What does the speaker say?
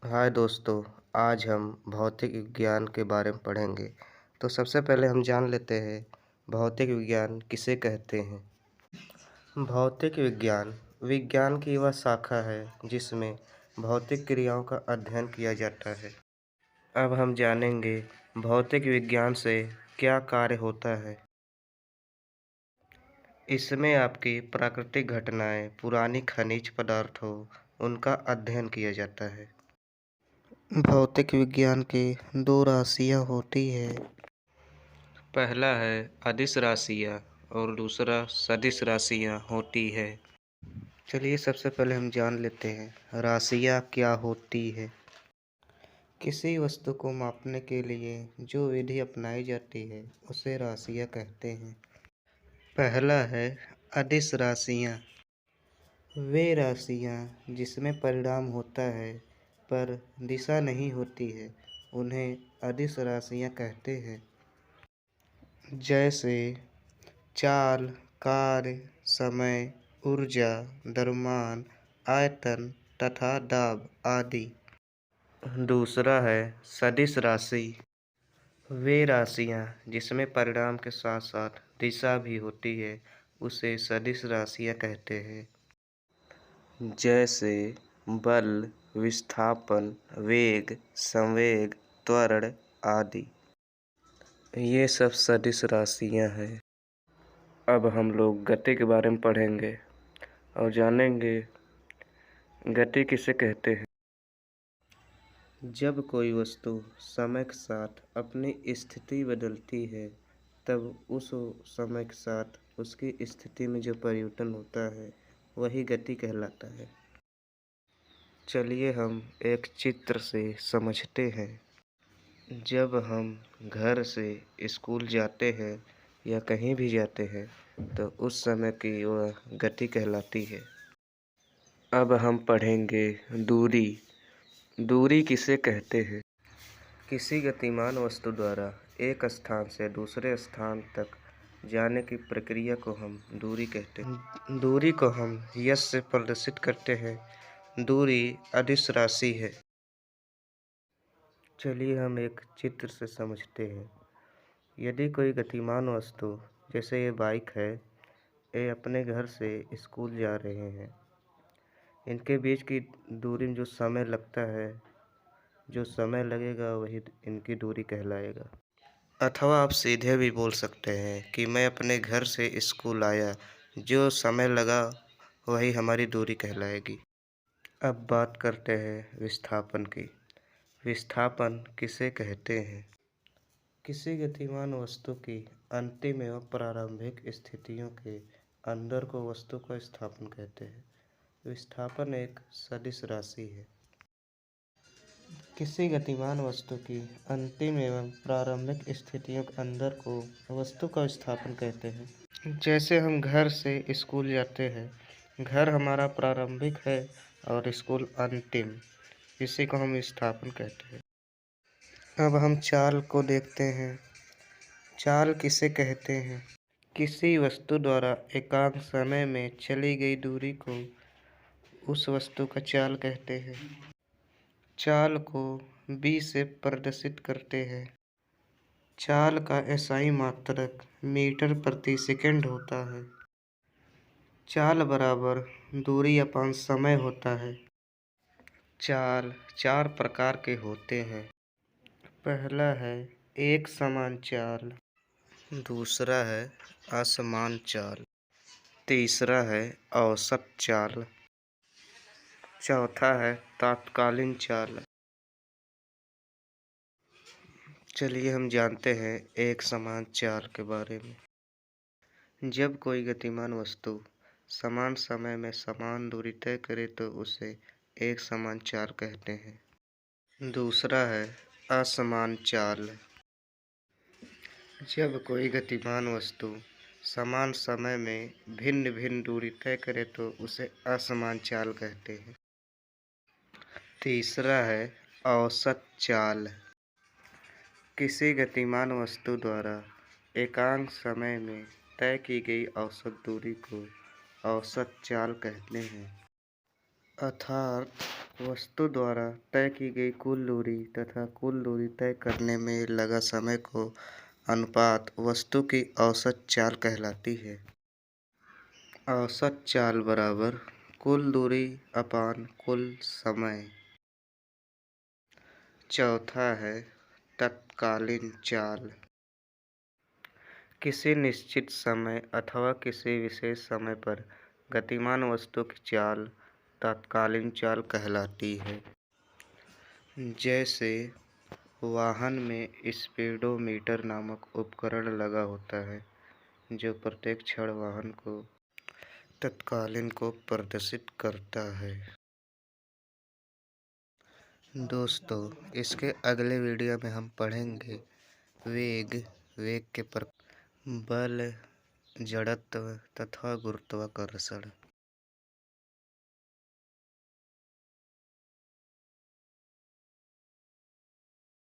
हाय दोस्तों, आज हम भौतिक विज्ञान के बारे में पढ़ेंगे। तो सबसे पहले हम जान लेते हैं भौतिक विज्ञान किसे कहते हैं। भौतिक विज्ञान विज्ञान की वह शाखा है जिसमें भौतिक क्रियाओं का अध्ययन किया जाता है। अब हम जानेंगे भौतिक विज्ञान से क्या कार्य होता है। इसमें आपकी प्राकृतिक घटनाएं, पुरानी खनिज पदार्थों, उनका अध्ययन किया जाता है। भौतिक विज्ञान की दो राशियाँ होती है। पहला है अदिश राशियाँ और दूसरा सदिश राशियाँ होती है। चलिए सबसे पहले हम जान लेते हैं राशियाँ क्या होती है। किसी वस्तु को मापने के लिए जो विधि अपनाई जाती है उसे राशियाँ कहते हैं। पहला है अदिश राशियाँ। वे राशियाँ जिसमें परिणाम होता है पर दिशा नहीं होती है उन्हें अदिश राशियाँ कहते हैं। जैसे चाल, कार्य, समय, ऊर्जा, द्रव्यमान, आयतन तथा दाब आदि। दूसरा है सदिश राशि। वे राशियाँ जिसमें परिणाम के साथ साथ दिशा भी होती है उसे सदिश राशियाँ कहते हैं। जैसे बल, विस्थापन, वेग, संवेग, त्वरण आदि। ये सब सदिश राशियाँ हैं। अब हम लोग गति के बारे में पढ़ेंगे और जानेंगे गति किसे कहते हैं। जब कोई वस्तु समय के साथ अपनी स्थिति बदलती है तब उस समय के साथ उसकी स्थिति में जो परिवर्तन होता है वही गति कहलाता है। चलिए हम एक चित्र से समझते हैं। जब हम घर से स्कूल जाते हैं या कहीं भी जाते हैं तो उस समय की वह गति कहलाती है। अब हम पढ़ेंगे दूरी। दूरी किसे कहते हैं। किसी गतिमान वस्तु द्वारा एक स्थान से दूसरे स्थान तक जाने की प्रक्रिया को हम दूरी कहते हैं। दूरी को हम यश से प्रदर्शित करते हैं। दूरी अदिश राशि है। चलिए हम एक चित्र से समझते हैं। यदि कोई गतिमान वस्तु जैसे ये बाइक है, ये अपने घर से स्कूल जा रहे हैं। इनके बीच की दूरी में जो समय लगता है, जो समय लगेगा वही इनकी दूरी कहलाएगा। अथवा आप सीधे भी बोल सकते हैं कि मैं अपने घर से स्कूल आया, जो समय लगा वही हमारी दूरी कहलाएगी। अब बात करते हैं विस्थापन की। विस्थापन किसे कहते हैं। किसी गतिमान वस्तु की अंतिम एवं प्रारंभिक स्थितियों के अंदर को वस्तु का विस्थापन कहते हैं। विस्थापन एक सदिश राशि है। किसी गतिमान वस्तु की अंतिम एवं प्रारंभिक स्थितियों के अंदर को वस्तु का विस्थापन कहते हैं। जैसे हम घर से स्कूल जाते हैं, घर हमारा प्रारंभिक है और स्कूल अंतिम, इसी को हम विस्थापन कहते हैं। अब हम चाल को देखते हैं। चाल किसे कहते हैं। किसी वस्तु द्वारा एकांक समय में चली गई दूरी को उस वस्तु का चाल कहते हैं। चाल को b से प्रदर्शित करते हैं। चाल का SI मात्रक मीटर प्रति सेकंड होता है। चाल बराबर दूरी अपान समय होता है। चाल चार प्रकार के होते हैं। पहला है एक समान चाल, दूसरा है असमान चाल, तीसरा है औसत चाल, चौथा है तात्कालीन चाल। चलिए हम जानते हैं एक समान चाल के बारे में। जब कोई गतिमान वस्तु समान समय में समान दूरी तय करे तो उसे एक समान चाल कहते हैं। दूसरा है असमान चाल। जब कोई गतिमान वस्तु समान समय में भिन्न भिन्न दूरी तय करे तो उसे असमान चाल कहते हैं। तीसरा है औसत चाल। किसी गतिमान वस्तु द्वारा एकांक समय में तय की गई औसत दूरी को औसत चाल कहते हैं। अर्थात वस्तु द्वारा तय की गई कुल दूरी तथा कुल दूरी तय करने में लगा समय को अनुपात वस्तु की औसत चाल कहलाती है। औसत चाल बराबर कुल दूरी अपान कुल समय। चौथा है तत्कालीन चाल। किसी निश्चित समय अथवा किसी विशेष समय पर गतिमान वस्तु की चाल तत्कालीन चाल कहलाती है। जैसे वाहन में स्पीडोमीटर नामक उपकरण लगा होता है जो प्रत्येक क्षण वाहन को तत्कालीन को प्रदर्शित करता है। दोस्तों, इसके अगले वीडियो में हम पढ़ेंगे वेग, वेग के बल, जड़त्व तथा गुरुत्वाकर्षण।